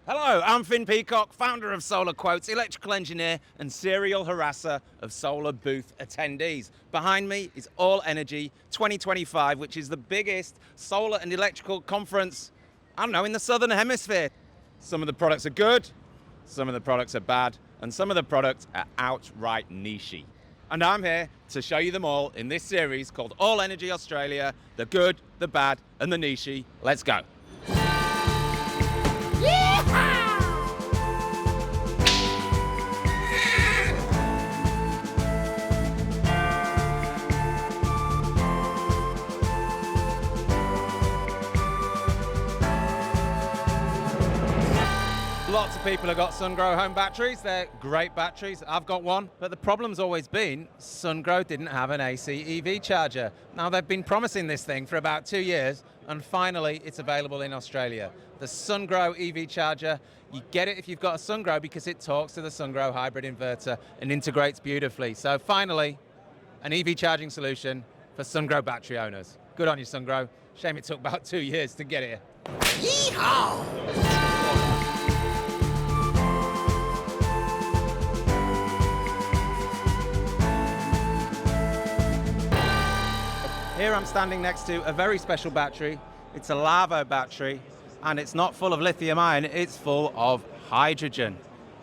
Hello, I'm Finn Peacock, founder of Solar Quotes, electrical engineer and serial harasser of solar booth attendees. Behind me is All-Energy 2025, which is the biggest solar and electrical conference, I don't know, in the Southern Hemisphere. Some of the products are good, some of the products are bad, and some of the products are outright nichey. And I'm here to show you them all in this series called All-Energy Australia, the good, the bad, and the nichey. Let's go. Lots of people have got Sungrow home batteries. They're great batteries. I've got one, but the problem's always been Sungrow didn't have an AC EV charger. Now they've been promising this thing for about 2 years, and finally it's available in Australia. The Sungrow EV charger, you get it if you've got a Sungrow because it talks to the Sungrow hybrid inverter and integrates beautifully. So finally, an EV charging solution for Sungrow battery owners. Good on you, Sungrow. Shame it took about 2 years to get here. Yeehaw! Here I'm standing next to a very special battery. It's a LAVO battery, and it's not full of lithium ion, it's full of hydrogen.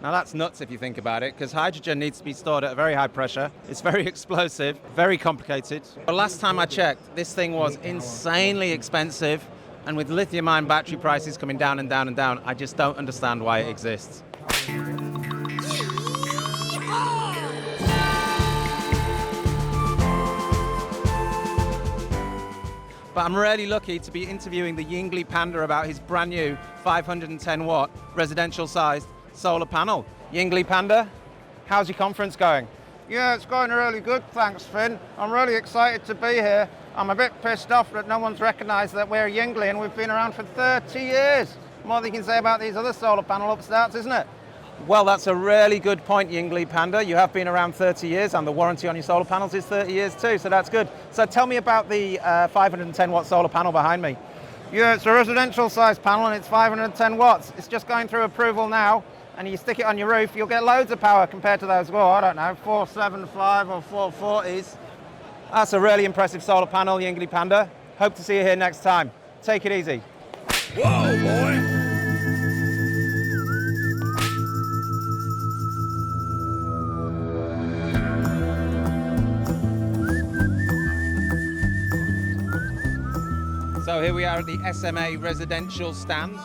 Now that's nuts if you think about it, because hydrogen needs to be stored at a very high pressure. It's very explosive, very complicated. But last time I checked, this thing was insanely expensive, and with lithium ion battery prices coming down and down and down, I just don't understand why it exists. But I'm really lucky to be interviewing the Yingli Panda about his brand new 510 watt residential sized solar panel. Yingli Panda, how's your conference going? Yeah, it's going really good, thanks Finn. I'm really excited to be here. I'm a bit pissed off that no one's recognised that we're Yingli and we've been around for 30 years. More than you can say about these other solar panel upstarts, isn't it? Well, that's a really good point, Yingli Panda. You have been around 30 years and the warranty on your solar panels is 30 years too, so that's good. So tell me about the 510 watt solar panel behind me. Yeah, it's a residential size panel and it's 510 watts. It's just going through approval now, and you stick it on your roof, you'll get loads of power compared to those, well, I don't know, 475 or 440s. That's a really impressive solar panel, Yingli Panda. Hope to see you here next time. Take it easy. Whoa, boy! So here we are at the SMA residential stand.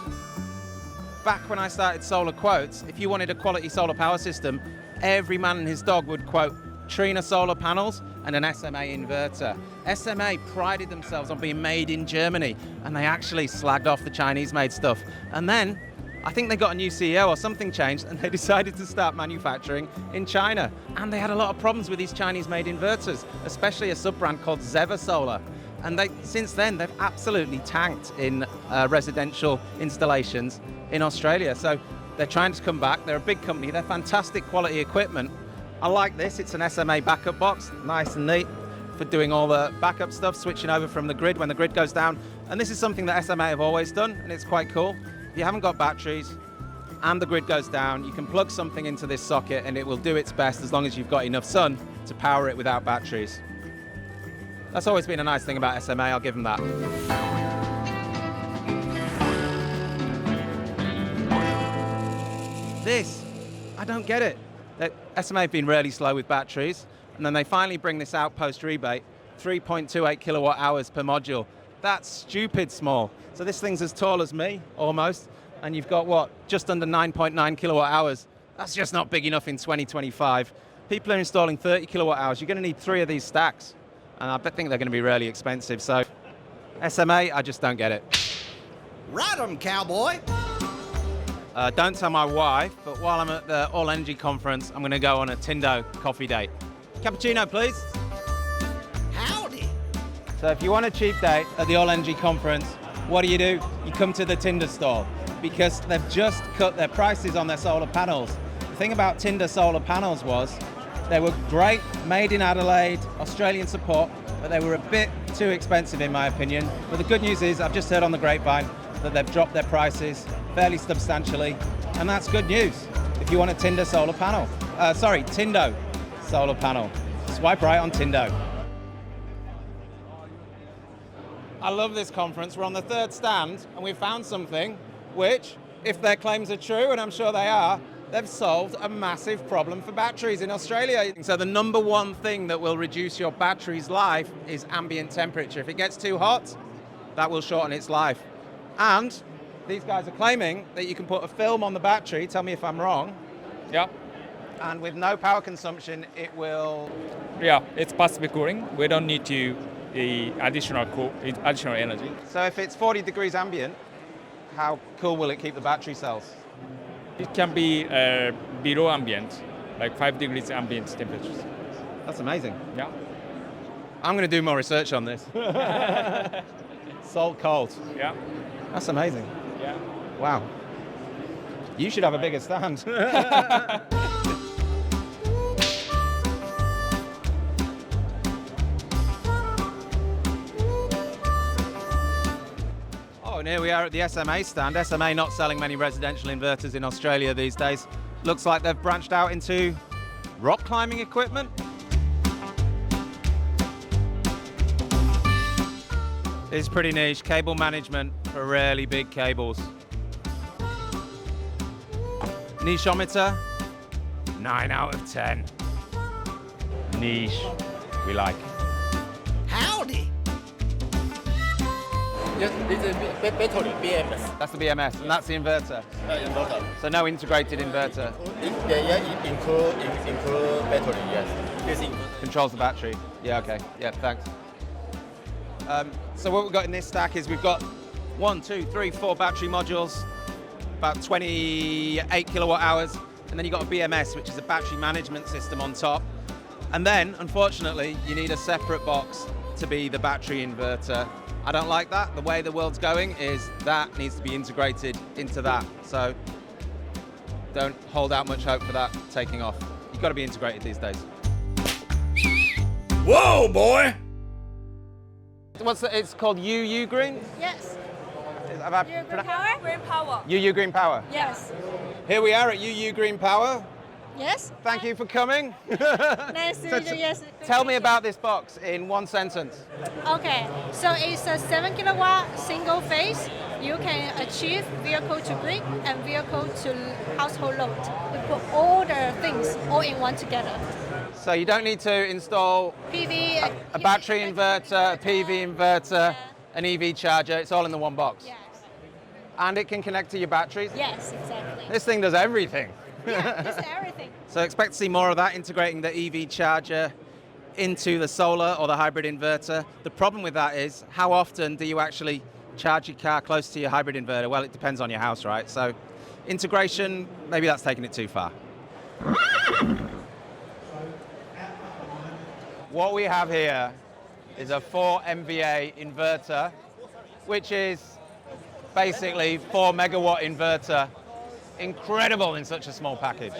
Back when I started Solar Quotes, if you wanted a quality solar power system, every man and his dog would quote Trina solar panels and an SMA inverter. SMA prided themselves on being made in Germany, and they actually slagged off the Chinese-made stuff. And then, I think they got a new CEO or something changed, and they decided to start manufacturing in China. And they had a lot of problems with these Chinese-made inverters, especially a sub-brand called Zeva Solar. And since then, they've absolutely tanked in residential installations in Australia. So they're trying to come back. They're a big company. They're fantastic quality equipment. I like this. It's an SMA backup box, nice and neat for doing all the backup stuff, switching over from the grid when the grid goes down. And this is something that SMA have always done, and it's quite cool. If you haven't got batteries and the grid goes down, you can plug something into this socket and it will do its best as long as you've got enough sun to power it without batteries. That's always been a nice thing about SMA, I'll give them that. This, I don't get it. SMA have been really slow with batteries, and then they finally bring this out post-rebate, 3.28 kilowatt hours per module. That's stupid small. So this thing's as tall as me, almost, and you've got what, just under 9.9 kilowatt hours. That's just not big enough in 2025. People are installing 30 kilowatt hours. You're gonna need 3 of these stacks. And I think they're going to be really expensive. So SMA, I just don't get it. Ride 'em, cowboy! Don't tell my wife, but while I'm at the All-Energy conference, I'm going to go on a Tindo coffee date. Cappuccino, please. Howdy! So if you want a cheap date at the All-Energy conference, what do? You come to the Tindo store, because they've just cut their prices on their solar panels. The thing about Tindo solar panels was they were great, made in Adelaide, Australian support, but they were a bit too expensive in my opinion. But the good news is I've just heard on the grapevine that they've dropped their prices fairly substantially, and that's good news if you want a Tindo solar panel. Tindo solar panel. Swipe right on Tindo. I love this conference. We're on the third stand, and we've found something which, if their claims are true, and I'm sure they are, they've solved a massive problem for batteries in Australia. So the number one thing that will reduce your battery's life is ambient temperature. If it gets too hot, that will shorten its life. And these guys are claiming that you can put a film on the battery, tell me if I'm wrong. Yeah, And with no power consumption, it will... yeah, it's passive cooling. We don't need to additional energy. So if it's 40 degrees ambient, how cool will it keep the battery cells? It can be below ambient, like 5 degrees ambient temperatures. That's amazing. Yeah. I'm going to do more research on this. SolCold. Yeah. That's amazing. Yeah. Wow. You should have a bigger stand. Oh, and here we are at the SMA stand. SMA not selling many residential inverters in Australia these days. Looks like they've branched out into rock climbing equipment. It's pretty niche. Cable management for really big cables. Nicheometer, 9 out of 10. Niche, we like. Howdy. Yes, this is battery BMS. That's the BMS, and that's the inverter. Inverter. So no integrated inverter. It include battery. Yes. This inverter. Controls the battery. Yeah, okay. Yeah, thanks. So what we've got in this stack is we've got 1, 2, 3, 4 battery modules, about 28 kilowatt hours, and then you've got a BMS, which is a battery management system on top. And then, unfortunately, you need a separate box to be the battery inverter. I don't like that. The way the world's going is that needs to be integrated into that. So don't hold out much hope for that taking off. You've got to be integrated these days. Whoa, boy. It's called UUGreen? Yes. Have I UUGreenPower? GreenPower. UUGreenPower. Yes. Here we are at UUGreenPower. Yes. Thank you for coming. Nice to meet you. Yes. Tell me about this box in one sentence. Okay. So it's a 7 kilowatt single phase. You can achieve vehicle to grid and vehicle to household load. We put all the things all in one together. So you don't need to install PV. a battery inverter, a PV inverter, an EV charger. It's all in the one box. Yes. And it can connect to your batteries. Yes, exactly. This thing does everything. Yeah, it's everything. So expect to see more of that, integrating the EV charger into the solar or the hybrid inverter. The problem with that is, how often do you actually charge your car close to your hybrid inverter? Well, it depends on your house, right? So integration, maybe that's taking it too far. What we have here is a 4 MVA inverter, which is basically 4 megawatt inverter. Incredible in such a small package.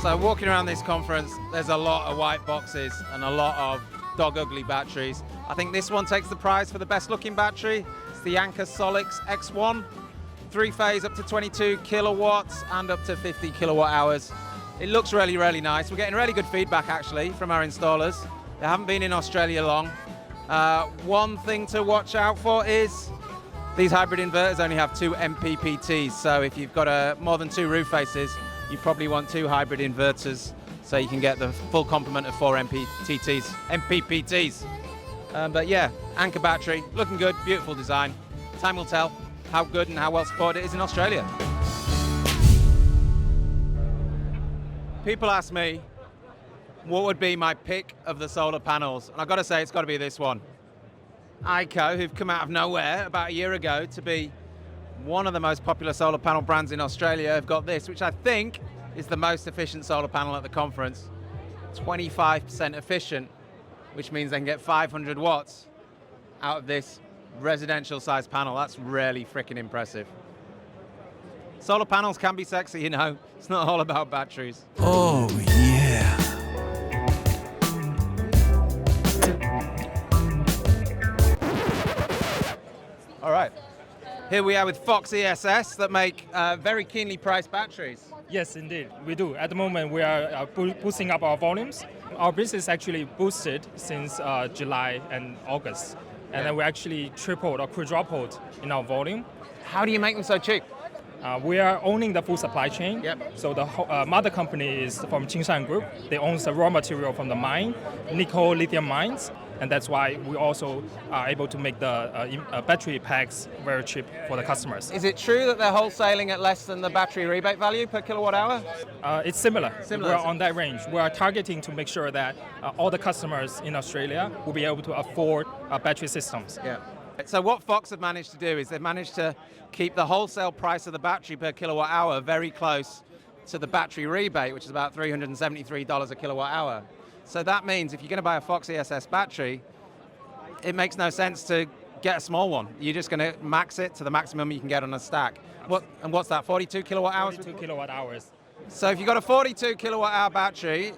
So walking around this conference, there's a lot of white boxes and a lot of dog ugly batteries. I think this one takes the prize for the best looking battery. It's the Anker SOLIX X1, 3-phase up to 22 kilowatts and up to 50 kilowatt hours. It looks really, really nice. We're getting really good feedback actually from our installers. They haven't been in Australia long. One thing to watch out for is these hybrid inverters only have 2 MPPTs. So if you've got more than 2 roof faces, you probably want 2 hybrid inverters so you can get the full complement of 4 MPPTs. But yeah, Anker battery, looking good, beautiful design. Time will tell how good and how well supported it is in Australia. People ask me, what would be my pick of the solar panels? And I've got to say, it's got to be this one. Aiko, who've come out of nowhere about a year ago to be one of the most popular solar panel brands in Australia, have got this, which I think is the most efficient solar panel at the conference. 25% efficient, which means they can get 500 watts out of this residential sized panel. That's really freaking impressive. Solar panels can be sexy, you know. It's not all about batteries. Oh, yeah. Here we are with FoxESS that make very keenly priced batteries. Yes, indeed, we do. At the moment, we are boosting up our volumes. Our business actually boosted since July and August. And then we actually tripled or quadrupled in our volume. How do you make them so cheap? We are owning the full supply chain. Yep. So the mother company is from Qingshan Group. They own the raw material from the mine, nickel lithium mines. And that's why we also are able to make the battery packs very cheap for the customers. Is it true that they're wholesaling at less than the battery rebate value per kilowatt hour? It's similar. Similar. We're on that range. We are targeting to make sure that all the customers in Australia will be able to afford battery systems. Yeah. So what Fox have managed to do is they've managed to keep the wholesale price of the battery per kilowatt hour very close to the battery rebate, which is about $373 a kilowatt hour. So that means if you're going to buy a FoxESS battery, it makes no sense to get a small one. You're just going to max it to the maximum you can get on a stack. What's that, 42 kilowatt hours? 42 kilowatt hours. So if you've got a 42 kilowatt hour battery,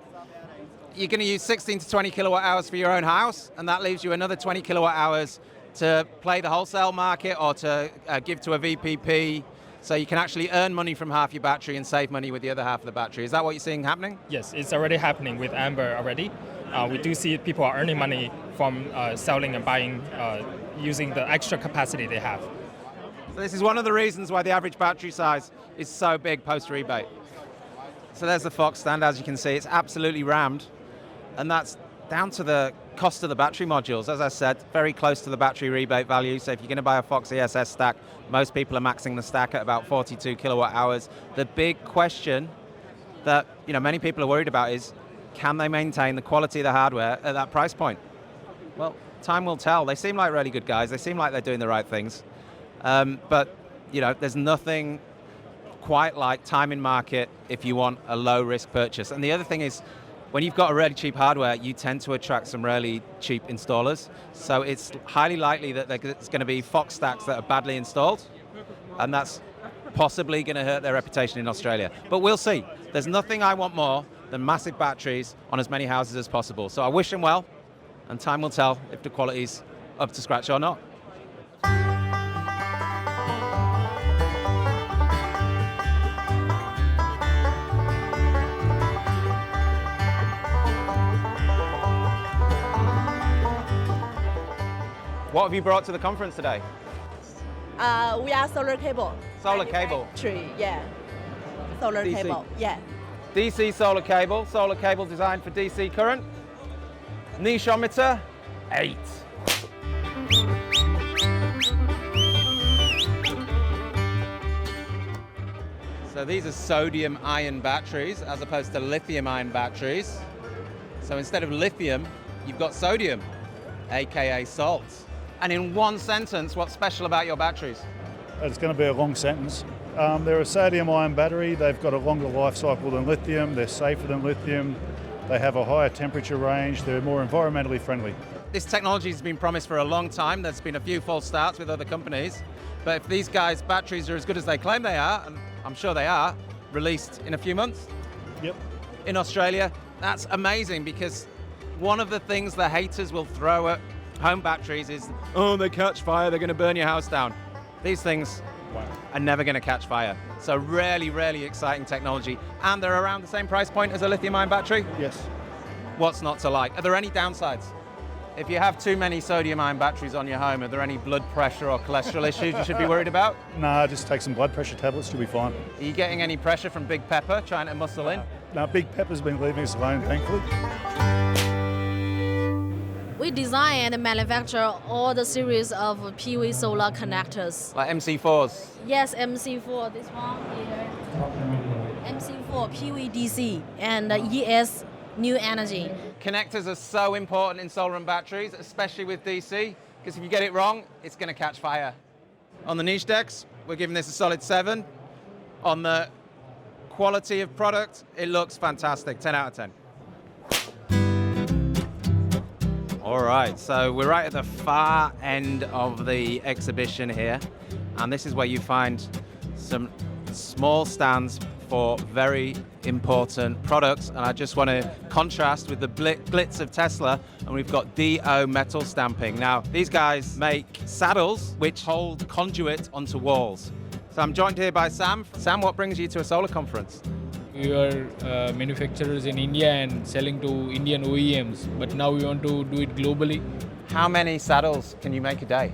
you're going to use 16 to 20 kilowatt hours for your own house, and that leaves you another 20 kilowatt hours to play the wholesale market or to give to a VPP. So you can actually earn money from half your battery and save money with the other half of the battery. Is that what you're seeing happening? Yes, it's already happening with Amber already. We do see people are earning money from selling and buying using the extra capacity they have. So this is one of the reasons why the average battery size is so big post-rebate. So there's the Fox stand, as you can see, it's absolutely rammed. And that's down to the cost of the battery modules. As I said, very close to the battery rebate value. So if you're going to buy a FoxESS stack, most people are maxing the stack at about 42 kilowatt hours. The big question that many people are worried about is, can they maintain the quality of the hardware at that price point? Well, time will tell. They seem like really good guys. They seem like they're doing the right things. But there's nothing quite like time in market if you want a low risk purchase. And the other thing is, when you've got a really cheap hardware, you tend to attract some really cheap installers. So it's highly likely that there's going to be Fox stacks that are badly installed, and that's possibly going to hurt their reputation in Australia. But we'll see. There's nothing I want more than massive batteries on as many houses as possible. So I wish them well, and time will tell if the quality's up to scratch or not. What have you brought to the conference today? We are solar cable. Solar cable. Tree, yeah. Solar DC. cable, yeah. DC solar cable designed for DC current. Nicheometer, 8. So these are sodium-ion batteries as opposed to lithium-ion batteries. So instead of lithium, you've got sodium, aka salt. And in one sentence, what's special about your batteries? It's going to be a long sentence. They're a sodium-ion battery. They've got a longer life cycle than lithium. They're safer than lithium. They have a higher temperature range. They're more environmentally friendly. This technology has been promised for a long time. There's been a few false starts with other companies. But if these guys' batteries are as good as they claim they are, and I'm sure they are, released in a few months Yep. in Australia, that's amazing, because one of the things the haters will throw at home batteries is, oh, they catch fire, they're going to burn your house down. These things are never going to catch fire. So really, really exciting technology. And they're around the same price point as a lithium-ion battery? Yes. What's not to like? Are there any downsides? If you have too many sodium-ion batteries on your home, are there any blood pressure or cholesterol issues you should be worried about? Nah, just take some blood pressure tablets, you'll be fine. Are you getting any pressure from Big Pepper trying to muscle in? Now, Big Pepper's been leaving us alone, thankfully. We design and manufacture all the series of PV solar connectors. Like MC4s? Yes, MC4, this one here. MC4, PV DC, and ES, New Energy. Connectors are so important in solar and batteries, especially with DC, because if you get it wrong, it's going to catch fire. On the niche decks, we're giving this a solid 7. On the quality of product, it looks fantastic, 10 out of 10. All right, so we're right at the far end of the exhibition here, and this is where you find some small stands for very important products, and I just want to contrast with the glitz of Tesla, and we've got DO metal stamping. Now, these guys make saddles which hold conduit onto walls. So I'm joined here by Sam. Sam, what brings you to a solar conference? We are manufacturers in India and selling to Indian OEMs, but now we want to do it globally. How many saddles can you make a day?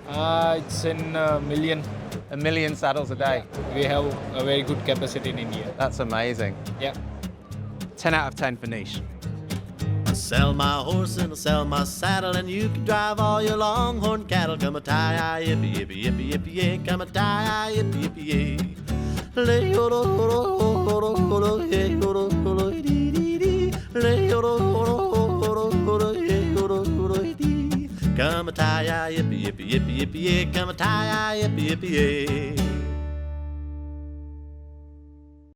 It's in a million. A million saddles a day? Yeah. We have a very good capacity in India. That's amazing. Yeah. 10 out of 10 for niche. I sell my horse and I sell my saddle, and you can drive all your longhorn cattle. Come a tie, yippee, yippee, yippee, yippee, yay. Come a tie, yippee, yippee, yay. Lay horo, horo, horo, horo, hey, horo, horo, dee, dee, dee. Lay horo, horo, horo, horo, hey, horo, horo, dee. Come a tie, yippee, yippee, yippee, yippee, yay. Come a tie, yippee, yippee, yay.